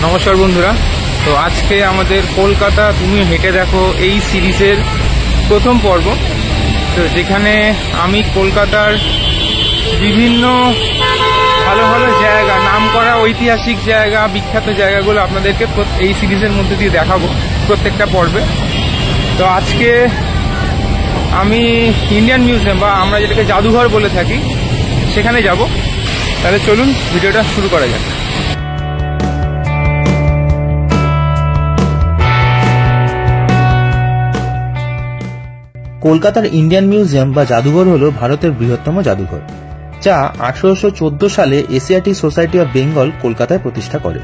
নমস্কার বন্ধুরা। তো আজকে আমাদের কলকাতা তুমি হেঁটে দেখো এই সিরিজের প্রথম পর্ব। তো যেখানে আমি কলকাতার বিভিন্ন ভালো ভালো জায়গা, নামকরা ঐতিহাসিক জায়গা, বিখ্যাত জায়গাগুলো আপনাদেরকে এই সিরিজের মধ্যে দিয়ে দেখাবো প্রত্যেকটা পর্বে। তো আজকে আমি ইন্ডিয়ান মিউজিয়াম বা আমরা যেটাকে জাদুঘর বলে থাকি সেখানে যাব। তাহলে চলুন ভিডিওটা শুরু করা যাক। কলকাতার ইন্ডিয়ান মিউজিয়াম বা জাদুঘর হল ভারতের বৃহত্তম জাদুঘর, যা 1814 সালে এশিয়াটিক সোসাইটি অব বেঙ্গল কলকাতায় প্রতিষ্ঠা করে।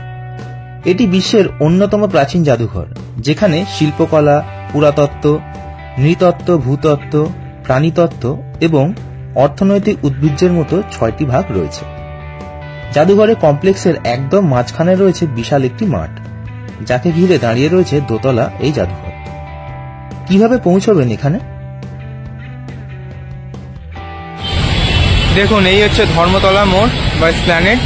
এটি বিশ্বের অন্যতম প্রাচীন জাদুঘর, যেখানে শিল্পকলা, পুরাতত্ত্ব, নৃতত্ত্ব, ভূতত্ত্ব, প্রাণীতত্ত্ব এবং অর্থনৈতিক উদ্ভিজ্জের মতো 6টি ভাগ রয়েছে। জাদুঘরের কমপ্লেক্সের একদম মাঝখানে রয়েছে বিশাল একটি মাঠ, যাকে ঘিরে দাঁড়িয়ে রয়েছে দোতলা এই জাদুঘর। কিভাবে পৌঁছবেন এখানে? দেখুন, এই হচ্ছে ধর্মতলা মোড় বা এসপ্ল্যানেড।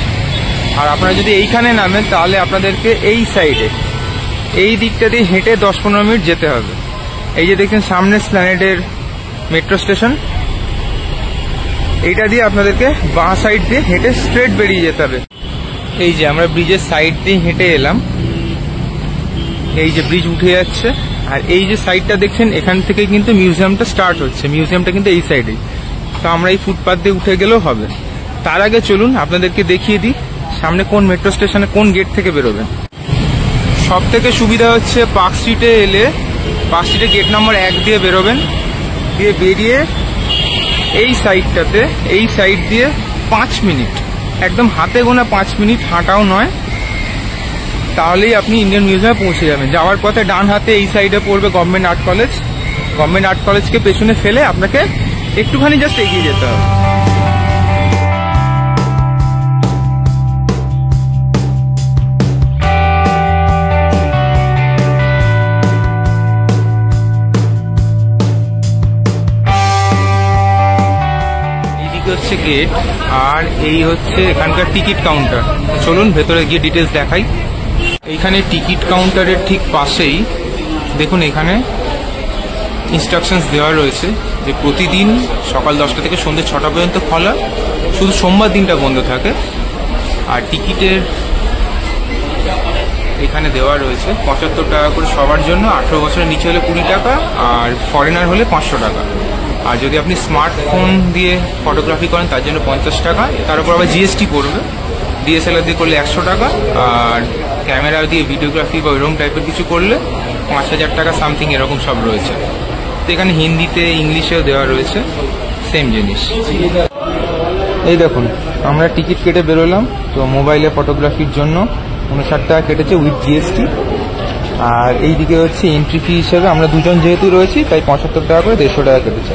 আর আপনারা যদি এইখানে নামেন তাহলে আপনাদেরকে এই সাইডে, এই দিকটা দিয়ে হেঁটে 10-15 মিনিট যেতে হবে। এই যে দেখছেন সামনে এসপ্ল্যানেডের মেট্রো স্টেশন, এইটা দিয়ে আপনাদেরকে বাঁ সাইড দিয়ে হেঁটে স্ট্রেট বেরিয়ে যেতে হবে। এই যে আমরা ব্রিজের সাইড দিয়ে হেঁটে এলাম, এই যে ব্রিজ উঠে যাচ্ছে। আর এই যে সাইডটা দেখছেন, এখান থেকে কিন্তু মিউজিয়ামটা স্টার্ট হচ্ছে। মিউজিয়ামটা কিন্তু এই সাইডেই। তো আমরা এই ফুটপাথ দিয়ে উঠে গেলেও হবে। তার আগে চলুন আপনাদেরকে দেখিয়ে দিই সামনে কোন মেট্রো স্টেশনে কোন গেট থেকে বেরোবেন। সব থেকে সুবিধা হচ্ছে পার্ক স্ট্রিটে এলে, পার্ক স্ট্রিটে গেট নম্বর 1 দিয়ে বেরোবেন। দিয়ে বেরিয়ে এই সাইডটাতে, এই সাইড দিয়ে 5 মিনিট, একদম হাতে গোনা 5 মিনিট হাঁটাও নয়, তাহলেই আপনি ইন্ডিয়ান মিউজিয়ামে পৌঁছে যাবেন। যাওয়ার পথে ডান হাতে এই সাইডে পড়বে government art college. Government art কলেজকে পেছনে ফেলে আপনাকে একটুখানি জাস্ট এগিয়ে যেতে হবে। এইদিকে হচ্ছে গেট, আর এই হচ্ছে এখানকার টিকিট কাউন্টার। চলুন ভেতরে গিয়ে ডিটেলস দেখাই। এইখানে টিকিট কাউন্টারের ঠিক পাশেই দেখুন, এখানে ইনস্ট্রাকশনস দেওয়া রয়েছে যে প্রতিদিন সকাল 10টা থেকে সন্ধ্যে 6টা পর্যন্ত খোলা, শুধু সোমবার দিনটা বন্ধ থাকে। আর টিকিটের এখানে দেওয়া রয়েছে 75 টাকা করে সবার জন্য, 18 বছরের নিচে হলে 20 টাকা, আর ফরেনার হলে 500 টাকা। আর যদি আপনি স্মার্টফোন দিয়ে ফটোগ্রাফি করেন তার জন্য 50 টাকা, তার উপর আবার জিএসটি পড়বে। ডিএসএলআর দিয়ে করলে 100 টাকা, আর ক্যামেরা দিয়ে ভিডিওগ্রাফি বা এরকম টাইপের কিছু করলে 5000 টাকা সামথিং, এরকম সব রয়েছে। তো এখানে হিন্দিতে ইংলিশেও দেওয়া রয়েছে, সেম জিনিস। এই দেখুন, আমরা টিকিট কেটে বেরোলাম। তো মোবাইলে ফটোগ্রাফির জন্য 59 টাকা কেটেছে উইথ জিএসটি। আর এইদিকে হচ্ছে এন্ট্রি ফি হিসেবে, আমরা দুজন যেহেতু রয়েছি তাই 75 টাকা করে 150 টাকা কেটেছে।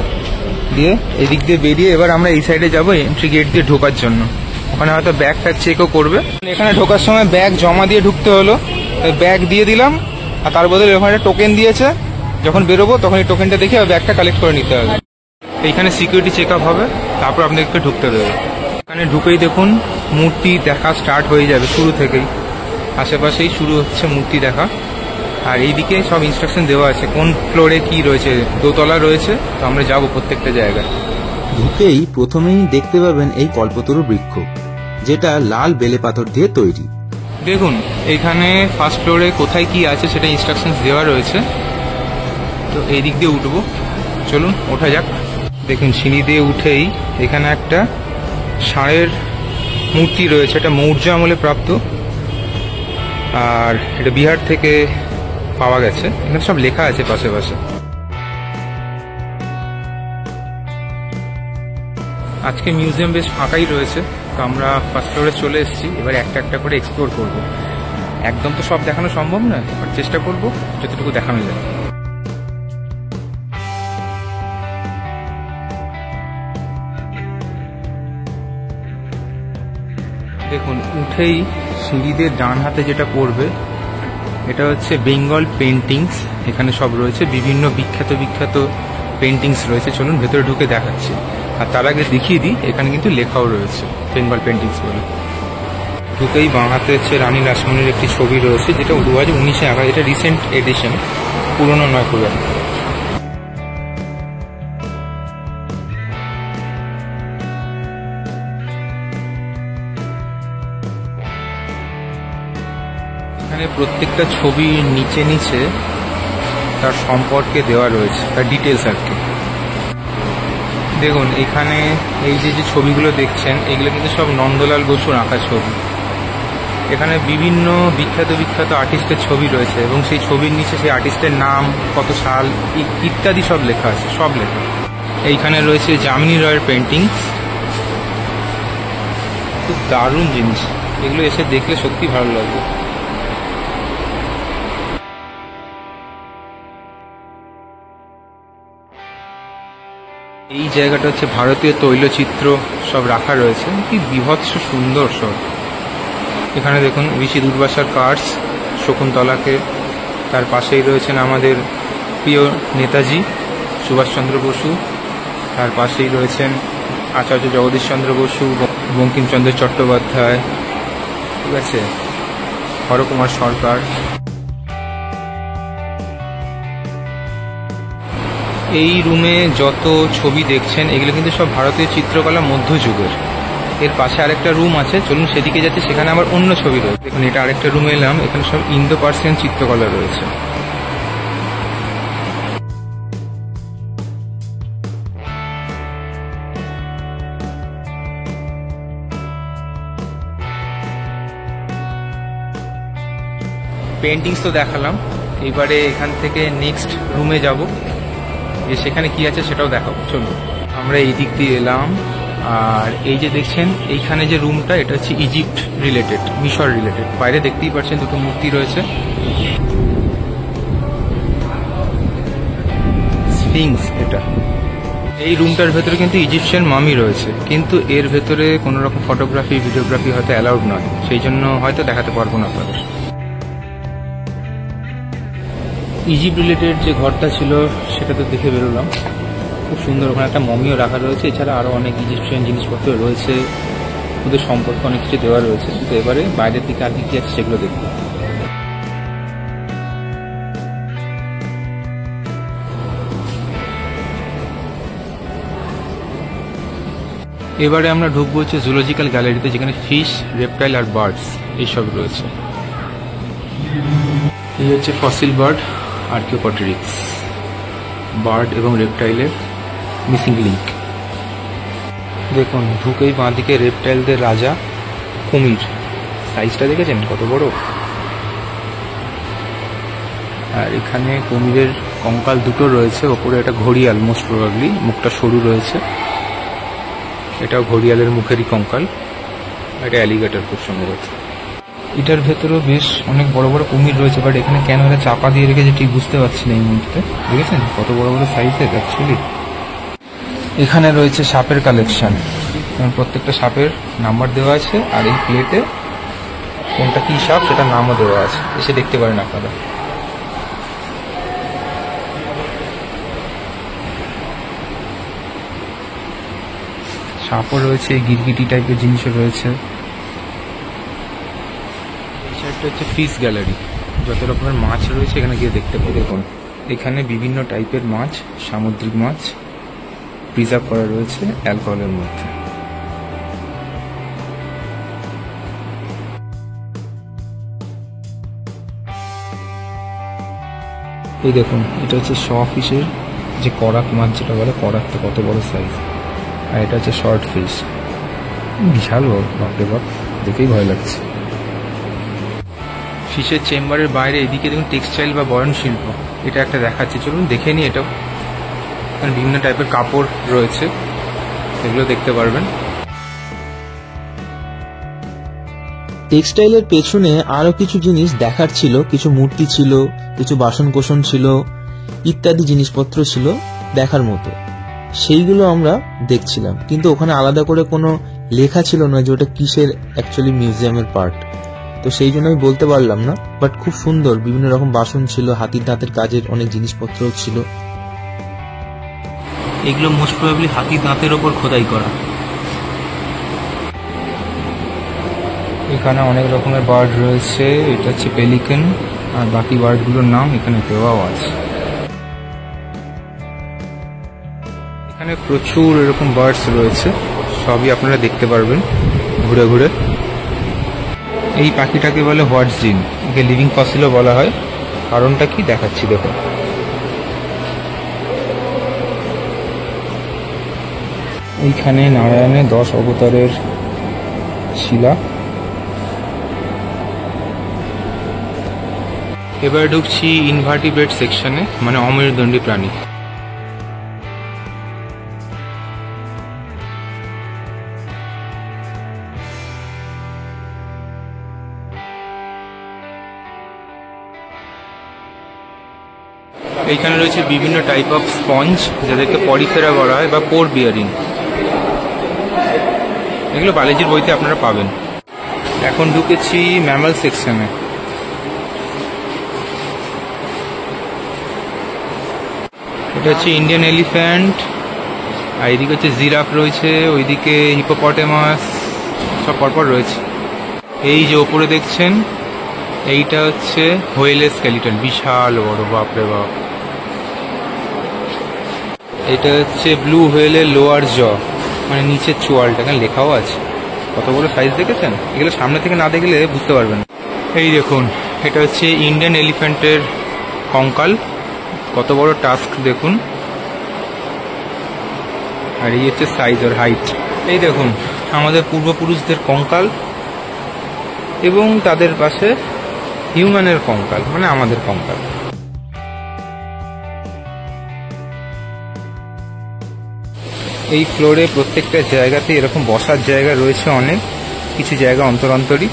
দিয়ে এদিক দিয়ে বেরিয়ে এবার আমরা এই সাইডে যাবো এন্ট্রি গেট দিয়ে ঢোকার জন্য। ওখানে হয়তো ব্যাগ ফ্যাগ চেকও করবে। এখানে ঢোকার সময় ব্যাগ জমা দিয়ে ঢুকতে হলো, ব্যাগ দিয়ে দিলাম। আর তার বদলে ওখানে টোকেন দিয়েছে, যখন বেরোবো তখন এই টোকেনটা দেখে ব্যাগটা কালেক্ট করে নিতে হবে। এইখানে সিকিউরিটি চেক আপ হবে, তারপর আপনাদেরকে ঢুকতে দেবে। এখানে ঢুকেই দেখুন মূর্তি দেখা স্টার্ট হয়ে যাবে শুরু থেকেই। আশেপাশেই শুরু হচ্ছে মূর্তি দেখা। আর এইদিকে সব ইনস্ট্রাকশন দেওয়া আছে কোন ফ্লোরে কি রয়েছে। দোতলা রয়েছে, তো আমরা যাবো প্রত্যেকটা জায়গায়। ঢুকেই প্রথমেই দেখতে পাবেন এই কল্পতরু বৃক্ষ, যেটা লাল বেলে পাথর দিয়ে তৈরি। দেখুন এখানে ফার্স্ট ফ্লোরে কোথায় কি আছে সেটা ইনস্ট্রাকশন দেওয়া রয়েছে। তো এই দিক দিয়ে উঠবো, চলুন ওঠা যাক। দেখুন সিঁড়ি দিয়ে উঠেই এখানে একটা ষাঁড়ের মূর্তি রয়েছে, এটা মৌর্য আমলে প্রাপ্ত। আর এটা বিহার থেকে পাওয়া গেছে। এখানে সব লেখা আছে পাশে পাশে। আজকে মিউজিয়াম বেশ ফাঁকাই রয়েছে, তো আমরা ফার্স্ট ফ্লোরে চলে এসেছি। এবার একটা একটা করে এক্সপ্লোর করব। একদম তো সব দেখানো সম্ভব না, বাট চেষ্টা করব যতটুকু দেখানো যায়। দেখুন উঠেই সিঁড়িদের ডান হাতে যেটা পড়বে, এটা হচ্ছে বেঙ্গল পেন্টিংস। এখানে সব রয়েছে, বিভিন্ন বিখ্যাত বিখ্যাত পেন্টিংস রয়েছে। চলুন ভেতরে ঢুকে দেখাচ্ছি। আর তার আগে দেখিয়ে দিই, এখানে কিন্তু লেখাও রয়েছে বেঙ্গল পেন্টিংস বলে। ঢুকেই বাঁ হাতে হচ্ছে রানী রাসমণির একটি ছবি রয়েছে, যেটা 2019-এ আঁকা, এটা রিসেন্ট এডিশন, পুরনো নয় খুব একটা। এখানে প্রত্যেকটা ছবির নিচে নিচে তার সম্পর্কে দেওয়া রয়েছে, তার ডিটেলস আর কি। দেখুন এখানে এই যে ছবিগুলো দেখছেন, এগুলো কিন্তু সব নন্দলাল বসুর আঁকা ছবি। এখানে বিভিন্ন বিখ্যাত বিখ্যাত আর্টিস্টের ছবি রয়েছে এবং সেই ছবির নিচে সেই আর্টিস্টের নাম, কত সাল ইত্যাদি সব লেখা আছে, সব লেখা। এইখানে রয়েছে যামিনী রয়ের পেন্টিংস, খুব দারুণ জিনিস, এগুলো এসে দেখলে সত্যি ভালো লাগবে। এই জায়গাটা হচ্ছে ভারতীয় তৈলচিত্র সব রাখা রয়েছে, কি বিভৎস সুন্দর সব। এখানে দেখুন ঋষি দুর্বাসার কার্স, শকুন্তলাকে, তার পাশেই রয়েছেন আমাদের প্রিয় নেতাজি সুভাষচন্দ্র বসু, তার পাশেই রয়েছেন আচার্য জগদীশচন্দ্র বসু, বঙ্কিমচন্দ্র চট্টোপাধ্যায়, ঠিক আছে, হরকুমার সরকার। এই রুমে যত ছবি দেখছেন এগুলো কিন্তু সব ভারতীয় চিত্রকলা মধ্যযুগের। এর পাশে আরেকটা রুম আছে, চলুন সেদিকে যাচ্ছে, সেখানে আবার অন্য ছবি রয়েছে। দেখুন এটা আরেকটা রুমে এলাম, এখানে সব ইন্দো পার্সিয়ান চিত্রকলা রয়েছে। পেন্টিংস তো দেখালাম, এবারে এখান থেকে নেক্সট রুমে যাব, যে সেখানে কি আছে সেটাও দেখাবো। চলুন আমরা এই দিক দিয়ে এলাম, আর এই যে দেখছেন এইখানে যে রুমটা, এটা হচ্ছে ইজিপ্ট রিলেটেড, মিশর রিলেটেড। বাইরে দেখতেই পাচ্ছেন দুটো মূর্তি রয়েছে, স্ফিংস। এটা এই রুমটার ভেতরে কিন্তু ইজিপশিয়ান মামি রয়েছে, কিন্তু এর ভেতরে কোনো রকম ফটোগ্রাফি ভিডিওগ্রাফি হয়তো অ্যালাউড নয়, সেই জন্য হয়তো দেখাতে পারবো না আপনাদের। ইজিপ্ট রিলেটেড যে ঘরটা ছিল সেটা তো দেখে বেরোলাম, খুব সুন্দর। ওখানে একটা মমিও রাখা রয়েছে, এছাড়া আরও অনেক ইজিপশিয়ান জিনিসপত্র রয়েছে, ওদের সম্পর্কে অনেক কিছু দেওয়া রয়েছে। তো এবারে বাইরের দিকে আর কি আছে সেগুলো দেখবো। এবারে আমরা ঢুকবো হচ্ছে জুলজিক্যাল গ্যালারিতে, যেখানে ফিশ, রেপটাইল আর বার্ডস এইসব রয়েছে। এই হচ্ছে ফসিল বার্ড আর্কিওপটেরিক্স, বার্ড এবং রেপটাইলের মিসিং লিঙ্ক। দেখুন ঢুকেই বাঁদিকে রেপটাইলদের রাজা কুমির, সাইজটা দেখেছেন কত বড়। আর এখানে কুমিরের কঙ্কাল দুটো রয়েছে, ওপরে একটা ঘড়িয়াল, মোস্ট প্রবাবলি মুখটা সরু রয়েছে, এটাও ঘড়িয়ালের মুখেরই কঙ্কাল। এটা অ্যালিগেটর খুব সম্ভবত। এটার ভেতরেও বেশ অনেক বড় বড় কুমির রয়েছে, বাট এখানে কেন এটা চাপা দিয়ে রেখেছে ঠিক বুঝতে পারছি না এই মুহূর্তে। দেখেছেন কত বড় বড় সাইজের অ্যাকচুয়ালি। এখানে রয়েছে সাপের কালেকশন, প্রত্যেকটা সাপের নাম্বার দেওয়া আছে, আর এই প্লেটে কোনটা কি সাপ সেটা নামও দেওয়া আছে, এসে দেখতে পারেন আপনারা। সাপও রয়েছে, গিরগিটি টাইপের জিনিসও রয়েছে। এটা হচ্ছে ফিশ গ্যালারি, যত রকমের মাছ রয়েছে এখানে গিয়ে দেখতে পাই। দেখুন এখানে বিভিন্ন টাইপের মাছ, সামুদ্রিক মাছ প্রিজার্ভ করা রয়েছে অ্যালকোহলের মধ্যে। এই দেখুন এটা হচ্ছে শ ফিশের যে করাক মাছ যেটা বলে, করাক তো কত বড় সাইজ। আর এটা হচ্ছে শর্ট ফিশ, বিশাল বড়, বাপরে বাপ, দেখেই ভয় লাগছে। ফিশের চেম্বারের বাইরে এদিকে দেখুন টেক্সটাইল বা বয়ন শিল্প, এটা একটা দেখাচ্ছে, চলুন দেখে নিই। এটাও বিভিন্ন টাইপের কাপড় রয়েছে, এগুলো দেখতে পারবেন। টেক্সটাইলের পেছনে আরো কিছু জিনিস দেখার ছিল, কিছু মূর্তি ছিল, কিছু বাসন কোসন ছিল, ইত্যাদি জিনিসপত্র ছিল দেখার মতো, সেইগুলো আমরা দেখছিলাম। কিন্তু ওখানে আলাদা করে কোনো লেখা ছিল না যে ওটা কিসের অ্যাকচুয়ালি মিউজিয়ামের পার্ট, তো সেই জন্য আমি বলতে পারলাম না। বাট খুব সুন্দর, বিভিন্ন রকম বাসন ছিল, হাতির দাঁতের কাজের অনেক জিনিসপত্রও ছিল। এগুলো মোস্ট প্রবাবলি হাতির দাঁতের ওপর খোদাই করা। এখানে অনেক রকমের বার্ড রয়েছে, এটা হচ্ছে পেলিকান, আর বাকি বার্ডগুলোর নাম এখানে দেওয়াও আছে। এখানে প্রচুর এরকম বার্ডস রয়েছে, সবই আপনারা দেখতে পারবেন ঘুরে ঘুরে। এই পাখিটাকে বলে হোয়াটস জিন, একে লিভিং ফসিলও বলা হয়। কারণটা কি দেখাচ্ছি দেখো। এইখানে নারায়ণের 10 অবতারের শিলা। এবার ঢুকছি ইনভার্টিব্রেট সেকশনে, মানে অমেরুদণ্ডী প্রাণী। এইখানে রয়েছে বিভিন্ন টাইপ অফ স্পঞ্জ, যাদেরকে পরিফেরা বলা হয় বা পোর বিয়ারিং। এগুলো বায়োলজির বইতে আপনারা পাবেন। এখন ঢুকেছি ম্যামাল সেকশনে। এটা হচ্ছে ইন্ডিয়ান এলিফ্যান্ট, আর এইদিকে হচ্ছে জিরাফ রয়েছে, ওইদিকে হিপোপটেমাস, সব পরপর রয়েছে। এই যে ওপরে দেখছেন, এইটা হচ্ছে হোয়েলের স্কেলিটন, বিশাল বড়, বাপরে বাপ। এটা হচ্ছে ব্লু হোয়েলের লোয়ার জ, মানে নিচের চোয়ালটা, এখানে লেখাও আছে। কত বড় সাইজ দেখেছেন? এগুলো সামনে থেকে না দেখলে বুঝতে পারবেন। এই দেখুন, এটা হচ্ছে ইন্ডিয়ান এলিফ্যান্টের কঙ্কাল, কত বড় টাস্ক দেখুন। আর এই হচ্ছে সাইজ আর হাইট। এই দেখুন আমাদের পূর্বপুরুষদের কঙ্কাল, এবং তাদের পাশে হিউম্যানের কঙ্কাল, মানে আমাদের কঙ্কাল। এই ফ্লোরে প্রত্যেকটা জায়গাতে এরকম বসার জায়গা রয়েছে অনেক, কিছু জায়গা অন্তরন্তরই।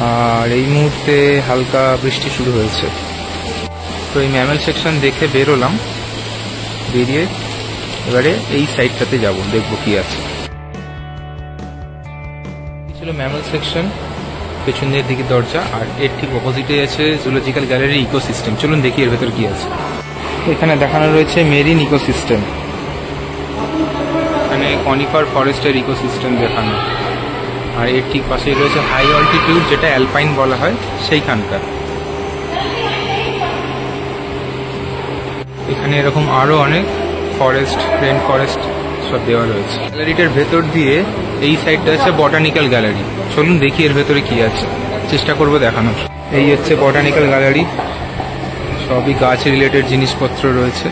আর এই মুহূর্তে হালকা বৃষ্টি শুরু হয়েছে। তো এই ম্যামেল সেকশন দেখে বেরোলাম, বেরিয়ে এবারে এই সাইডটাতে যাব, দেখবো কি আছে। ছিল ম্যামেল সেকশন, পেছনের দিকে দরজা, আর এর ঠিক অপোজিটে আছে জুলজিক্যাল গ্যালারি ইকোসিস্টেম। চলুন দেখি এর ভেতর কি আছে। এখানে দেখানো রয়েছে মেরিন ইকোসিস্টেম, এখানে কনিফার ফরেস্টের ইকোসিস্টেম দেখানো। আর এর ঠিক পাশেই রয়েছে হাই অল্টিটিউড, যেটা অ্যালপাইন বলা হয়, সেইখানকার। এখানে এরকম আরো অনেক ফরেস্ট, রেন ফরেস্ট সব দেওয়া রয়েছে। গ্যালারিটার ভেতর দিয়ে এই সাইডটা আছে বটানিক্যাল গ্যালারি। চলুন দেখি এর ভেতরে কি আছে, চেষ্টা করব দেখানোর। এই হচ্ছে বটানিক্যাল গ্যালারি, সবই গাছ রিলেটেড জিনিসপত্র রয়েছে।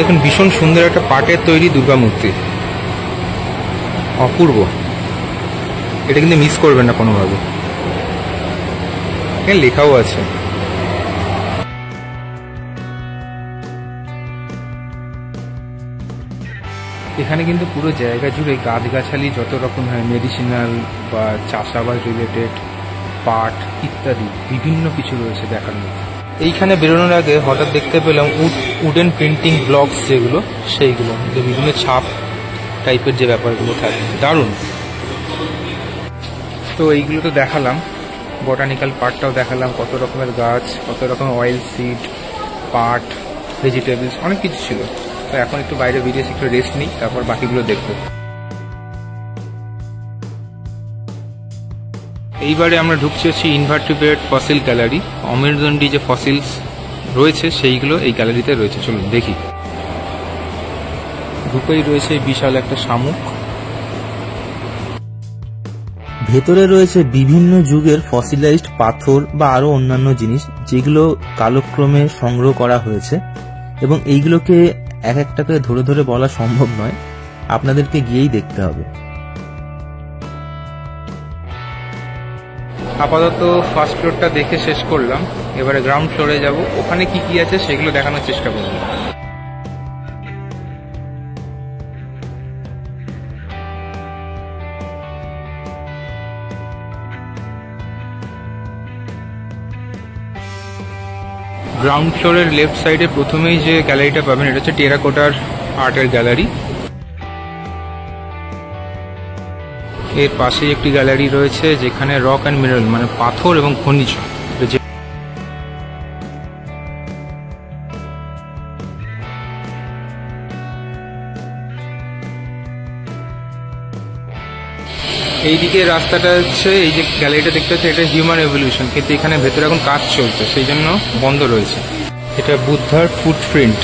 দেখুন ভীষণ সুন্দর একটা পাটের তৈরি দুর্গা মূর্তি, অপূর্ব। এটা কিন্তু মিস করবেন না কোনোভাবে, এখানে লেখাও আছে। এখানে কিন্তু পুরো জায়গা জুড়ে গাছগাছালি যত রকম হয়, মেডিসিনাল বা চাষাবাদ রিলেটেড, পাট ইত্যাদি বিভিন্ন কিছু রয়েছে দেখার মধ্যে। এইখানে বেরোনোর আগে হঠাৎ দেখতে পেলাম উডেন প্রিন্টিং ব্লকস, যেগুলো সেইগুলো যে বিভিন্ন ছাপ টাইপের যে ব্যাপারগুলো থাকে, দারুণ। তো এইগুলো তো দেখালাম, বটানিক্যাল পার্টটাও দেখালাম, কত রকমের গাছ, কত রকমের অয়েল সিড, পাট, ভেজিটেবলস, অনেক কিছু ছিল। তো এখন একটু বাইরে বেরিয়েছি, একটু রেস্ট নিই, তারপর বাকিগুলো দেখবো। এইবারে আমরা ঢুকছি হচ্ছে ইনভার্টিব্রেট ফসিল গ্যালারি। অমেরুদণ্ডী যে ফসিলস রয়েছে সেইগুলো এই গ্যালারিতে রয়েছে। চলুন দেখি। ঢুকেই রয়েছে বিশাল একটা শামুক। ভেতরে রয়েছে বিভিন্ন যুগের ফসিলাইজড পাথর বা আরো অন্যান্য জিনিস, যেগুলো কালক্রমে সংগ্রহ করা হয়েছে, এবং এইগুলোকে এক একটা করে ধরে ধরে বলা সম্ভব নয়, আপনাদেরকে গিয়েই দেখতে হবে। আপাতত ফার্স্ট ফ্লোরটা দেখে শেষ করলাম, এবারে গ্রাউন্ড ফ্লোরে যাব, ওখানে কি কি আছে সেগুলো দেখানোর চেষ্টা করব। গ্রাউন্ড ফ্লোরের লেফট সাইডে প্রথমেই যে গ্যালারিটা পাবেন, এটা হচ্ছে টেরাকোটার আর্টের গ্যালারি। এর পাশেই একটি গ্যালারি রয়েছে যেখানে রক অ্যান্ড মিনারেল, মানে পাথর এবং খনিজ। এইদিকে রাস্তাটা হচ্ছে, এই যে গ্যালারিটা দেখতে হচ্ছে, এটা হিউম্যান এভলিউশন, কিন্তু এখানে ভেতরে এখন কাজ চলছে, সেই জন্য বন্ধ রয়েছে। এটা বুদ্ধার ফুটপ্রিন্ট।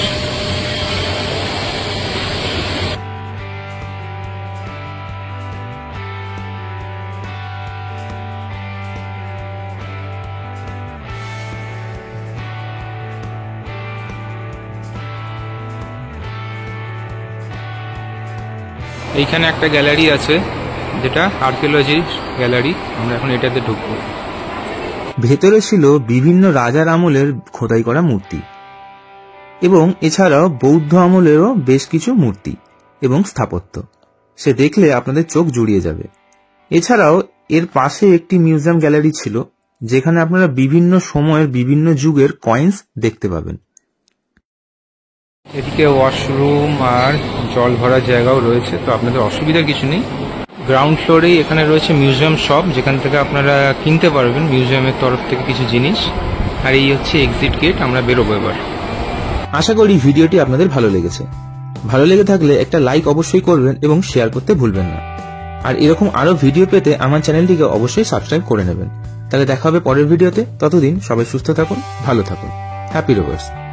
এইখানে একটা গ্যালারি আছে, যেটা আর্কিওলজি গ্যালারি। আমরা এখন এটাতে ঢুকবো। ভেতরে ছিল বিভিন্ন রাজার আমলের খোদাই করা মূর্তি এবং এছাড়াও বৌদ্ধ আমলেরও বেশ কিছু মূর্তি এবং স্থাপত্য। সে দেখলে আপনাদের চোখ জুড়িয়ে যাবে। এছাড়াও এর পাশে একটি মিউজিয়াম গ্যালারি ছিল, যেখানে আপনারা বিভিন্ন সময়ের বিভিন্ন যুগের কয়েন্স দেখতে পাবেন। এদিকে ওয়াশরুম আর জল ভরার জায়গাও রয়েছে, তো আপনাদের অসুবিধার কিছু নেই। গ্রাউন্ড ফ্লোরেই এখানে রয়েছে মিউজিয়াম শপ, যেখান থেকে আপনারা কিনতে পারবেন মিউজিয়ামের তরফ থেকে কিছু জিনিস। আর এই হচ্ছে এক্সিট গেট, আমরা বেরোবো এবার। আশা করি ভিডিওটি আপনাদের ভালো লেগেছে। ভালো লেগে থাকলে একটা লাইক অবশ্যই করবেন এবং শেয়ার করতে ভুলবেন না। আর এরকম আরো ভিডিও পেতে আমার চ্যানেলটিকে অবশ্যই সাবস্ক্রাইব করে নেবেন। তাহলে দেখা হবে পরের ভিডিওতে। ততদিন সবাই সুস্থ থাকুন, ভালো থাকুন। Happy rovers.